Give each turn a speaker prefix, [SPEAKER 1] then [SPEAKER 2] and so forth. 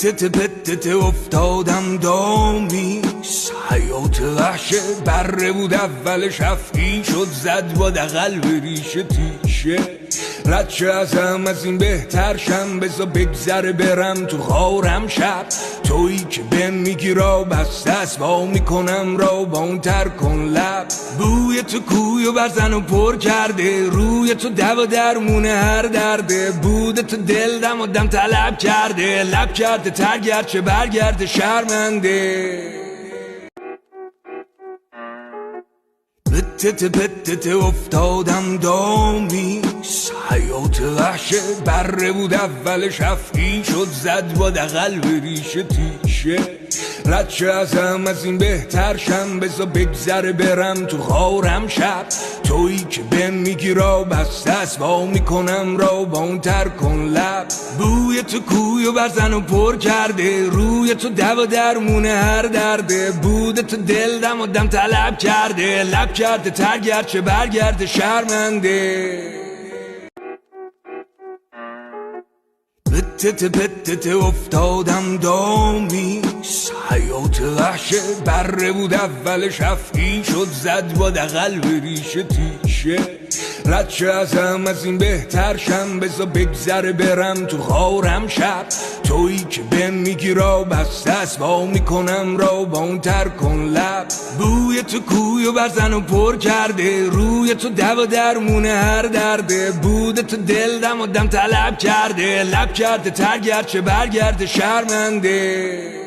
[SPEAKER 1] پتت افتادم دامیست، حیات وحشه بره بود اولش، افعی شد زد با دقل به ریشه تیشه. رد شه ازم از این بهتر شم، بزا بگذره برم تو خارم شب. تویی که بهم میگی را بسته است، وا میکنم را با اون تر کن لب. بوی تو کویو برزن و پر کرده، روی تو دوا درمونه هر درده. بود تو دل دم و دم طلب کرده، لب کرده تر گرچه برگرده شرمنده. پتت افتادم دامیست، حیات وحشه بره بود اولش، افعی شد زد با دقل به ریشه تیشه. رد شه ازم از این بهتر شم، بزا بگذره برم تو خارم شب. تویی که بهم میگی را بسته است، وا میکنم را با اون تر کن لب. بوی تو کویو برزن و پر کرده، روی تو دوا درمونه هر درده. بود تو دل دم و دم طلب کرده، لب کرده تر گرچه برگرده شرمنده. پتت افتادم دامیست، حیات وحشه بره بود اولش، افعی شد زد با دقل به ریشه تیشه. رد شه ازم از این بهتر شم، بزا بگذره برم تو خارم شب. تویی که بهم میگی را بسته است، وا میکنم را با اون تر کن لب. بوی تو کویو برزن و پر کرده، روی تو دوا درمونه هر درده. بود تو دل دم و دم طلب کرده، لب کرده تر گرچه برگرده شرمنده.